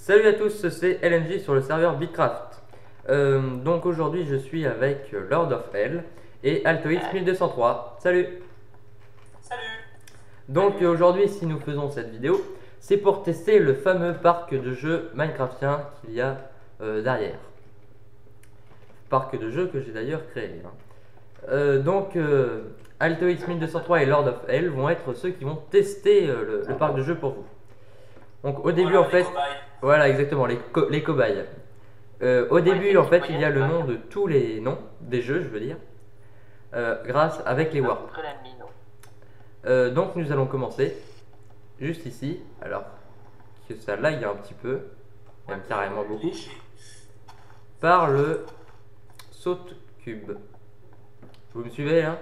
Salut à tous, c'est LNJ sur le serveur Bitcraft. Donc aujourd'hui je suis avec Lord of Hell et Altoix 1203. Salut. Salut. Donc aujourd'hui si nous faisons cette vidéo, c'est pour tester le fameux parc de jeux Minecraftien qu'il y a derrière. Parc de jeux que j'ai d'ailleurs créé. Altoix 1203 et Lord of Hell vont être ceux qui vont tester le parc de jeux pour vous. Donc au début Voilà, en fait, cobayes. voilà exactement les cobayes. Au début en fait il y a le nom de tous les noms des jeux je veux dire, grâce avec les warps. Donc nous allons commencer juste ici, alors que ça lag un petit peu, même carrément beaucoup, par le saute cube. Vous me suivez là?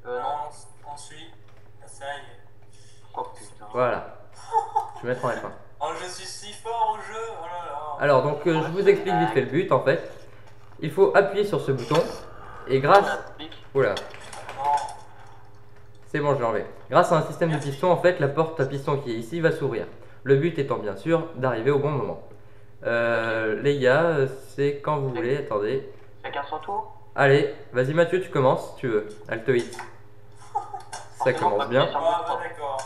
On suit. Ça y est. Oh putain. Voilà, je vais mettre en F1. Oh, je suis si fort au jeu. Oh là là. Alors donc je vous explique vite fait le but en fait. Il faut appuyer sur ce bouton et grâce... Oula, Non. c'est bon, je l'ai enlevé. Grâce à un système de piston, en fait, la porte à piston qui est ici va s'ouvrir. Le but étant bien sûr d'arriver au bon moment. Les gars, c'est quand vous voulez. Attendez. Chacun son tour. Allez, vas-y Mathieu, tu commences si tu veux. Altoïs. Ça commence bien. Ah, bah, d'accord.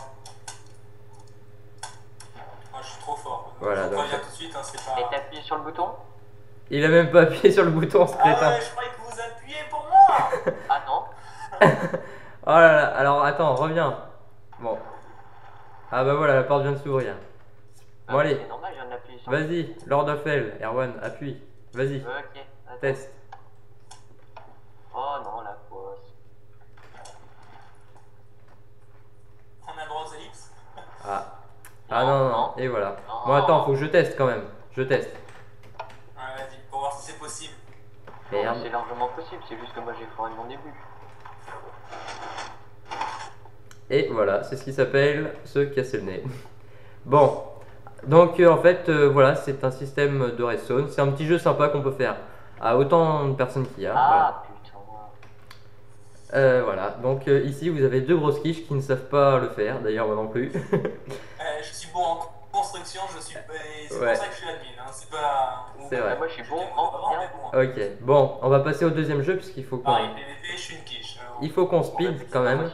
Moi, je suis trop fort. Voilà, Faut donc- pas dire tout de suite, hein, c'est Et pas. t'appuies sur le bouton. Il a même pas appuyé sur le bouton, ce Ah crétin. ouais, je croyais que vous appuyez pour moi. Ah non. Oh là là, alors attends, reviens. Bon. Ah bah voilà, la porte vient de s'ouvrir. Ah, Bon allez, c'est normal, je viens d'appuyer sur. vas-y, Lord of Hell, Erwan, appuie. Vas-y, Ok. Attends. test. Oh non, la poisse. On a le droit aux ellipses. Ah. Ah non, non, et voilà. Non. Bon attends, faut que je teste quand même. Je teste. Ouais, vas-y, pour voir si c'est possible. Non, Merde. c'est largement possible, c'est juste que moi j'ai foiré mon début. Et voilà, c'est ce qui s'appelle se casser le nez. Bon, donc en fait, voilà, c'est un système de redstone. C'est un petit jeu sympa qu'on peut faire à autant de personnes qu'il y a. Ah putain. Voilà, donc ici vous avez deux grosses quiches qui ne savent pas le faire, d'ailleurs moi non plus. Je suis bon en construction, je suis. C'est Ouais. pour ça que je suis admin. Hein. C'est pas. C'est vrai. Moi je suis bon en rien. Ok, bon, on va passer au deuxième jeu puisqu'il faut qu'on Pareil, PVP, je suis une quiche. il faut qu'on speed quand même.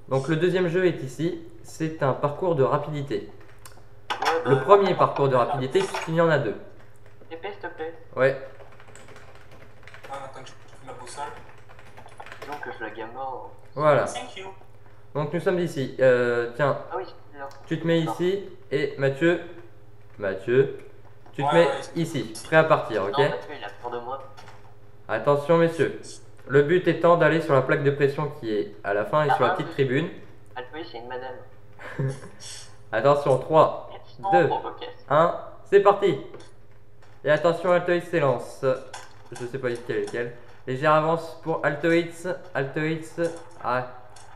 Donc le deuxième jeu est ici, c'est un parcours de rapidité. Le premier parcours de rapidité puisqu'il y en a deux. Épée s'il te plaît. Ouais, Ah, attends que je trouve ma boussole. Disons que je la gamme mort. voilà. Thank you. Donc nous sommes ici. Tiens, Ah oui, c'est bien. tu te mets ici et Mathieu, tu te Ouais, mets ouais. ici, prêt à partir, ok? Non, Mathieu il a peur de moi. Attention messieurs, le but étant d'aller sur la plaque de pression qui est à la fin et sur la petite tribune. Altoïs c'est une madame. Attention, 3, Non, 2, provocasse. 1, c'est parti. Et attention, Altoïs s'élance. Je sais pas lequel est lequel. Légère avance pour Altoïs. Ah,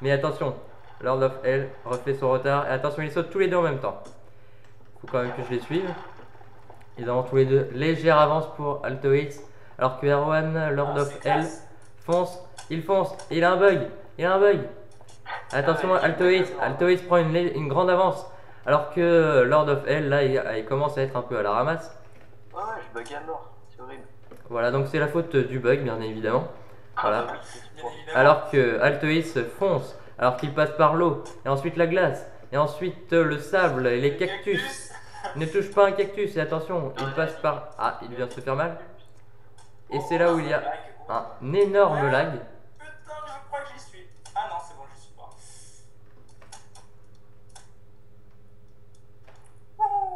mais attention, Lord of Hell refait son retard. Et attention, ils sautent tous les deux en même temps. Faut quand même que je les suive. Ils ont tous les deux. Légère avance pour Altoïs. Alors que Erwan, Lord Ah, of c'est Hell, classe. fonce. Il fonce. Et il a un bug. Attention, Altoïs prend une grande avance. Alors que Lord of Hell, là, il commence à être un peu à la ramasse. Ouais, je bug à mort. C'est horrible. Voilà, donc c'est la faute du bug, bien évidemment. Voilà. Ah, oui, bien évidemment. Alors que Altoïs fonce, alors qu'il passe par l'eau, et ensuite la glace, et ensuite le sable et les cactus. Ne touche pas un cactus, et attention, il passe par... Ah, il vient de se faire mal. Et c'est là où il y a un énorme lag. Putain, je crois que j'y suis. Ah non, c'est bon, j'y suis pas.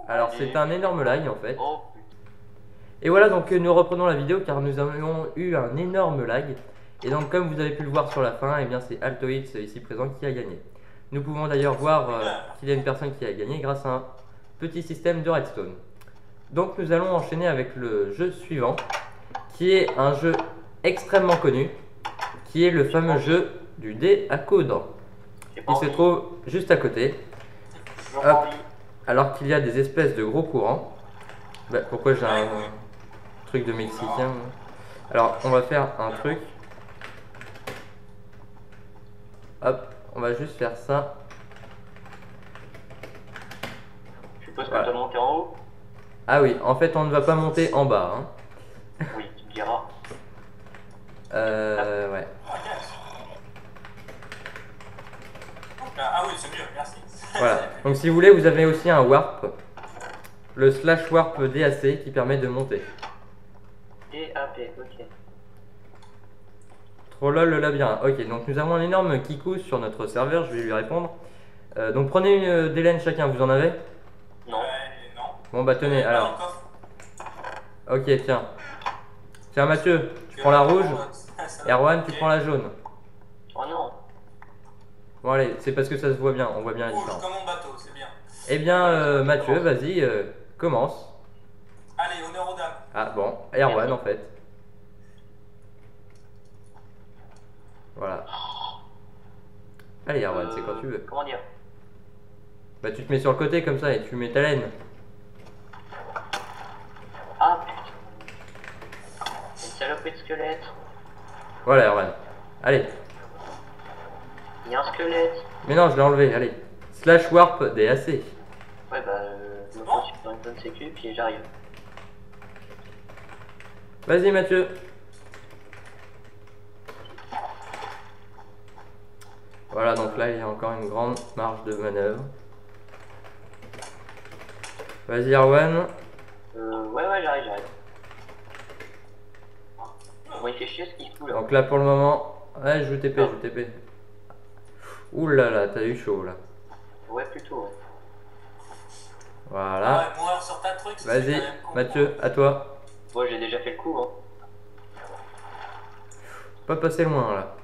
Alors c'est un énorme lag en fait. Oh putain. Et voilà, donc nous reprenons la vidéo car nous avons eu un énorme lag. Et donc comme vous avez pu le voir sur la fin, et bien c'est Altoïs ici présent qui a gagné. Nous pouvons d'ailleurs voir qu'il y a une personne qui a gagné grâce à un petit système de redstone. Donc nous allons enchaîner avec le jeu suivant, qui est un jeu extrêmement connu, qui est le fameux jeu du dé à coudre, J'ai pas qui se envie. trouve juste à côté, J'ai pas hop. envie. alors qu'il y a des espèces de gros courants. Bah, pourquoi j'ai un truc de mexicain? Alors on va faire un truc. Hop, on va juste faire ça. Je suppose que Voilà. t'as monté en haut. Ah oui, en fait, on ne va pas monter en bas. Hein. Oui, tu me diras. Ouais. Ah, yes. Ah oui, c'est mieux, merci. Voilà. Donc si vous voulez, vous avez aussi un warp. Le slash warp DAC qui permet de monter. DAP, ok. Trop lol le labyrinthe. Ok, donc nous avons un énorme kikou sur notre serveur, je vais lui répondre. Donc prenez une des laines chacun, vous en avez? Non. Non. Bon bah tenez, Dans le alors. coffre. Ok, tiens. Tiens Mathieu, tu prends la rouge. Erwan, tu Ok. prends la jaune. Oh non. Bon allez, c'est parce que ça se voit bien, on voit bien la Rouge différence. comme mon bateau, c'est bien. Eh bien Mathieu, vas-y, commence. Allez, honneur aux dames. Ah bon, Erwan en fait. Voilà. Allez Erwan, c'est quand tu veux. Comment dire? Bah tu te mets sur le côté comme ça et tu mets ta laine. Ah putain. Une saloperie de squelette. Voilà Erwan. Allez. Il y a un squelette. Mais non, je l'ai enlevé, allez. Slash warp DAC. Ouais bah je me prends sur une bonne sécu puis j'arrive. Vas-y Mathieu. Voilà, donc là il y a encore une grande marge de manœuvre. Vas-y Erwan. Ouais j'arrive. Bon il fait chier ce qu'il fout là. Donc là pour le moment. Ouais, je vous TP, je vous TP. Ouh là là, t'as eu chaud là. Ouais plutôt ouais. Voilà. Ouais, mourir sur ta truc, ça, c'est Vas-y quand même con. Mathieu, à toi. Moi j'ai déjà fait le coup hein. Pas passer loin là.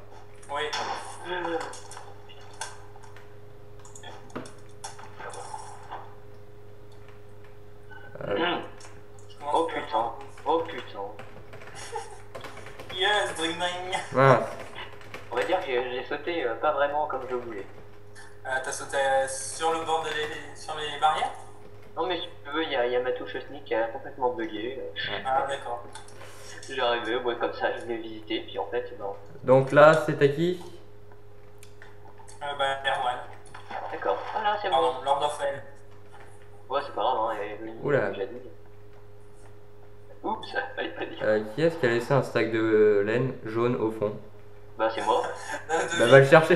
Oui. Je commence Oh par- putain. Oh putain. Yes, dring dring. Mince. On va dire que j'ai sauté pas vraiment comme je voulais. T'as sauté sur le bord sur les barrières? Non mais si tu veux, il y a ma touche sneak qui a complètement bugué. Ah, d'accord. J'ai arrivé, ouais, comme ça, je l'ai visité, puis en fait, non. Donc là c'est à qui? Bah, Erwan. D'accord. Ah là, c'est bon. Pardon, Lord of Hell. Ouais, c'est pas grave, hein, Oula. j'ai dit. Oups, fallait pas dire. Qui est-ce qui a laissé un stack de laine jaune au fond? Bah, c'est moi. Bah va le chercher.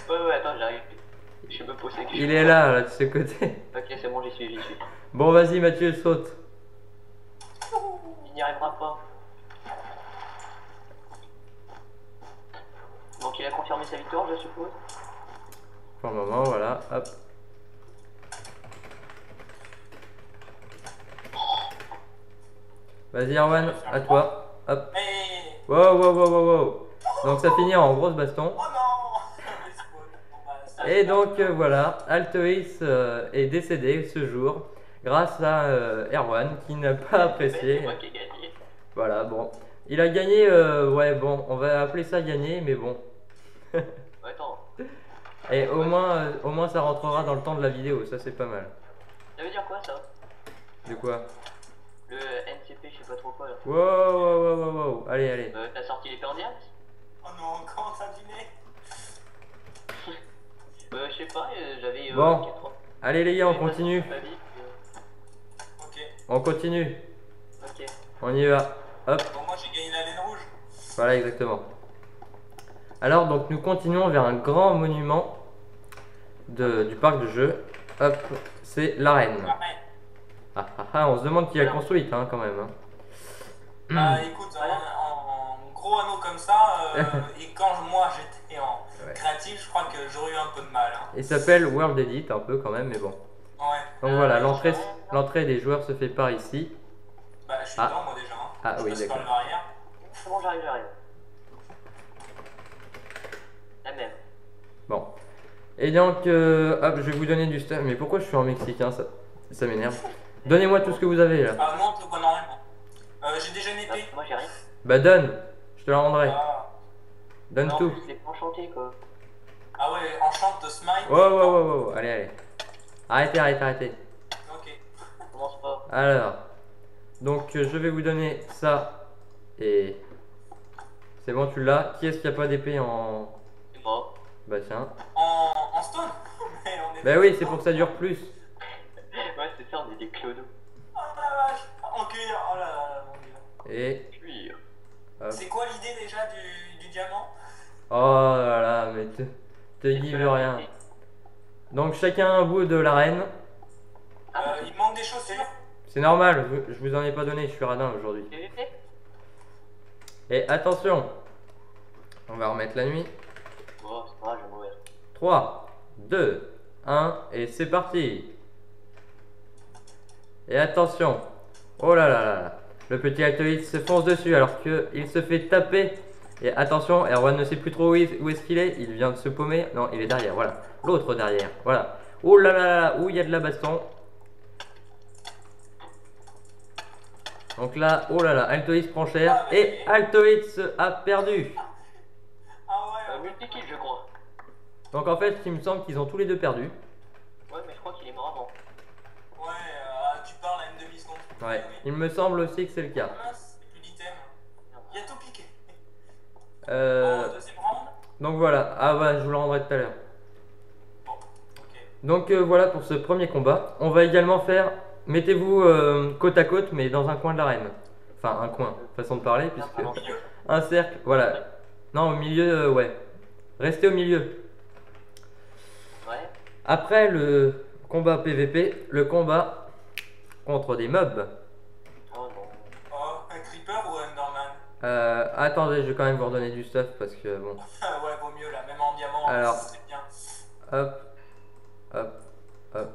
Ouais, attends, j'arrive. Je me pose que Il est là de ce côté. Ok, c'est bon, j'y suis. Bon vas-y Mathieu, saute. Il n'y arrivera pas. Donc, il a confirmé sa victoire, je suppose. Pour le moment, voilà, hop. Vas-y Erwan, à toi. Hop. Hey. Wow. Donc ça finit en grosse baston. Oh non. Les spawns. Bon, bah, ça- Et donc voilà, Altoïs est décédé ce jour grâce à Erwan qui n'a pas C'est apprécié. moi qui ai gagné. Voilà, bon. Il a gagné, ouais, bon, on va appeler ça gagner, mais bon. Attends, Et au moins ça rentrera dans le temps de la vidéo, ça c'est pas mal. ça veut dire quoi ça? De quoi? Le NCP, je sais pas trop quoi là. Wow. Allez. T'as sorti l'épée en direct? Oh non, comment t'as dîné? Je sais pas, j'avais. Bon. 4 Allez les gars, on continue. Ok. On continue. Ok. On y va. Hop, Bon, moi j'ai gagné la laine rouge. voilà exactement. Alors donc nous continuons vers un grand monument du parc de jeux. Hop, c'est l'arène. Ouais. On se demande qui l'a construite hein, quand même. Hein. Bah écoute, en gros anneau comme ça, et quand moi j'étais en Ouais. créatif, je crois que j'aurais eu un peu de mal. Hein. Il s'appelle World Edit un peu quand même, mais bon. Ouais. Donc voilà, l'entrée des joueurs se fait par ici. Bah je suis Ah. dedans moi déjà. Hein. Ah Je oui, passe par d'accord. le barrière. C'est bon, j'arrive. La même. Bon. Et donc, hop, je vais vous donner du stuff. Mais pourquoi je suis en mexicain, ça m'énerve. Donnez-moi tout ce que vous avez là. Ah non, tout normalement. J'ai déjà une épée. Moi j'ai rien. Bah donne, je te la rendrai. Ah. Donne Non, tout. je l'ai pas enchanté quoi. Ah ouais, enchante de smite. Wow. Allez. Arrêtez. Ok. Commence pas. Alors. Donc, je vais vous donner ça. Et. C'est bon, tu l'as. Qui est-ce qui a pas d'épée en. C'est moi. Bah tiens. En stone. Mais on est Bah oui, c'est pour que ça dure plus. Ouais, c'est ça, on est des clodos. Oh la vache. En cuir. Oh là là, mon dieu. Et... Cuir. hop. C'est quoi l'idée déjà du diamant? Oh là là, mais te give rien. Donc chacun un bout de l'arène. Il manque des chaussures. C'est normal, je vous en ai pas donné, je suis radin aujourd'hui. PVP. Et attention, on va remettre la nuit. Bon, c'est pas grave, je vais mourir. 3, 2, 1, et c'est parti. Et attention, oh là là là là, le petit Altoïd se fonce dessus alors qu'il se fait taper. Et attention, Erwan ne sait plus trop où est-ce qu'il est, il vient de se paumer. Non, il est derrière, voilà, l'autre derrière, voilà. Oh là là là là, où il y a de la baston. Donc là, oh là là, Altoïd prend cher et Altoïd a perdu. Ah ouais. Multi-kill, je crois. Donc en fait, il me semble qu'ils ont tous les deux perdu. Ouais, mais je crois qu'il est mort avant. Ouais, tu parles à une demi-seconde. Ouais, Oui. il me semble aussi que c'est le cas. Mince, plus d'item. Il a tout piqué. Deuxième round. Donc voilà, ah bah je vous le rendrai tout à l'heure. Bon, ok. Donc voilà pour ce premier combat. On va également faire, mettez-vous côte à côte mais dans un coin de l'arène. Enfin un coin, façon de parler, puisque Au milieu. un cercle, voilà. Non au milieu, ouais. Restez au milieu. Ouais. Après le combat PVP, le combat contre des mobs. Oh non. Oh, un creeper ou un Enderman? Attendez, je vais quand même vous redonner du stuff parce que bon. Ouais, vaut mieux là, même en diamant, Alors. c'est bien. Hop, hop, hop,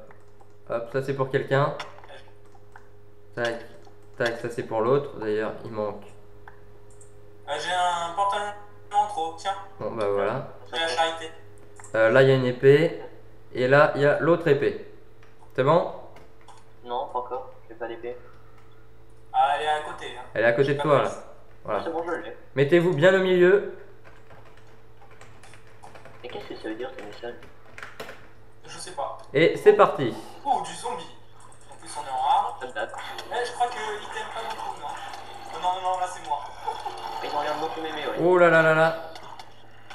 hop, ça c'est pour quelqu'un. Tac, tac, ça c'est pour l'autre. D'ailleurs, il manque. J'ai un pantalon en trop, tiens, Bon bah voilà. j'ai la charité. Là il y a une épée. Et là il y a l'autre épée. C'est bon? Non, pas encore. J'ai pas d'épée. Ah, elle est à côté. Hein. Elle est à côté de toi là. Ah, Voilà. c'est bon, je l'ai. Mettez-vous bien au milieu. Et qu'est-ce que ça veut dire ces messages? Je sais pas. Et c'est parti. Oh, du zombie. En plus, on est en arbre. Ça date. Je crois qu'il t'aime pas beaucoup, non? Oh, non, non, là c'est moi. Ils ont l'air de beaucoup m'aimer, ouais. Oh là là là là.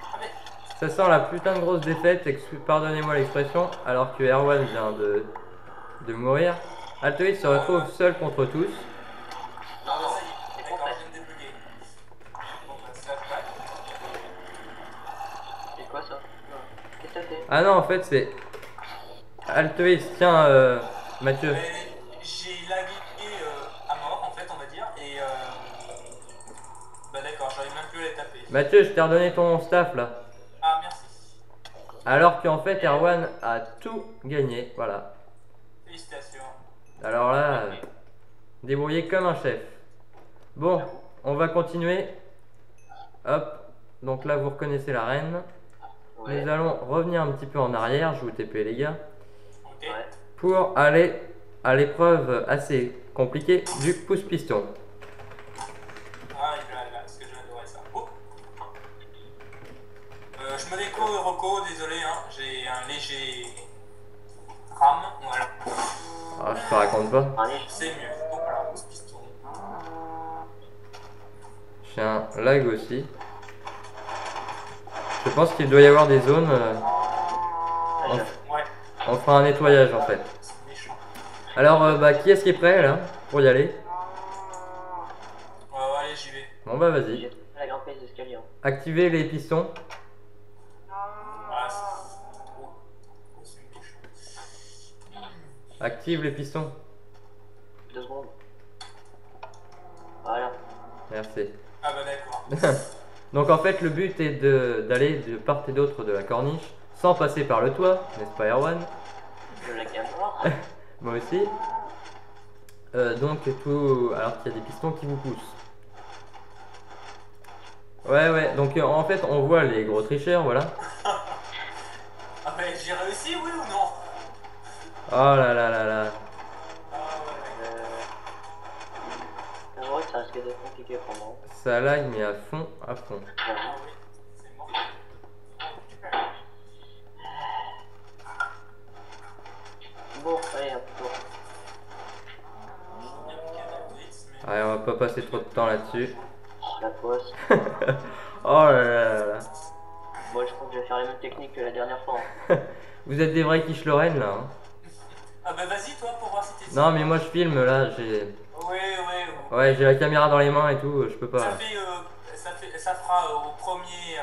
Ah, mais Ça sent la putain de grosse défaite, pardonnez-moi l'expression, alors que Erwan vient de mourir. Altoïd se retrouve seul contre tous. non, ça y est. D'accord, je viens de débugger. Bon, bah, c'est la plaque. C'est quoi ça? Non. Qu'est-ce que c'est? Ah non, en fait c'est... Altoïd, tiens Mathieu. Mais j'ai lagué à mort, en fait, on va dire. Et bah, d'accord, j'arrive même plus à les taper. Mathieu, je t'ai redonné ton staff là. Ah, merci. Alors qu'en fait Erwan a tout gagné, voilà. Félicitations. Alors là, débrouillé comme un chef. Bon, on va continuer. Hop, donc là vous reconnaissez l'arène. Ouais. Nous allons revenir un petit peu en arrière, je vous TP les gars, Ok. Ouais. pour aller à l'épreuve assez compliquée du pouce-piston. Ah, là, parce que j'adorais ça. Oh. Je me déco, Rocco, désolé, hein, j'ai un léger rame, voilà. Ah, je te raconte pas. Allez, C'est mieux. Donc voilà, ce piston. J'ai un lag aussi. Je pense qu'il doit y avoir des zones. Ouais, On fera un nettoyage en fait. c'est méchant. Alors, bah, qui est-ce qui est prêt là pour y aller? Allez, j'y vais. Bon bah vas-y. j'ai trouvé la grande pièce d'escalier. Hein. Activez les pistons. Ah, c'est méchant. Active les pistons. 2 secondes. Voilà. Merci. Ah bah d'accord. Donc en fait le but est d'aller de part et d'autre de la corniche sans passer par le toit, n'est-ce pas Erwan? Je la gagne voir. Moi aussi. Donc tout, alors qu'il y a des pistons qui vous poussent. Ouais, donc en fait on voit les gros tricheurs, voilà. Ah mais j'ai réussi, oui ou non? Oh là là là là. Ah ouais. C'est vrai que ça risque d'être compliqué pour moi. Ça lag mais à fond, à fond. Ah oui, c'est mort. Bon, allez, un tour. Il y a plus qu'à la blitz, mais... Allez, on va pas passer trop de temps là-dessus. La pause. Oh là là là là. Bon, je crois que je vais faire les mêmes techniques que la dernière fois. Hein. Vous êtes des vrais quiche Lorraine là. Hein. Ah bah vas-y toi pour voir si t'es Non, mais moi je filme là, j'ai. Oui. Ouais, j'ai la caméra dans les mains et tout, je peux pas. Ça fera au premier.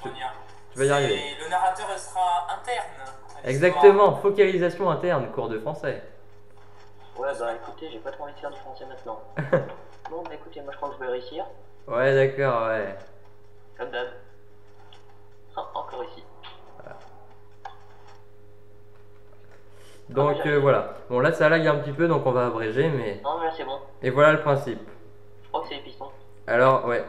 Comment dire, Tu vas y arriver. le narrateur sera interne. à l'histoire. Exactement, focalisation interne, cours de français. Ouais, bah écoutez, j'ai pas trop envie de faire du français maintenant. Bon, bah écoutez, moi je crois que je vais réussir. Ouais, d'accord, ouais. Comme d'hab. Ah, encore ici. Donc voilà. Bon, là ça lag un petit peu, donc on va abréger, mais. Non, mais là c'est bon. Et voilà le principe. Je crois que c'est les pistons. Alors, ouais.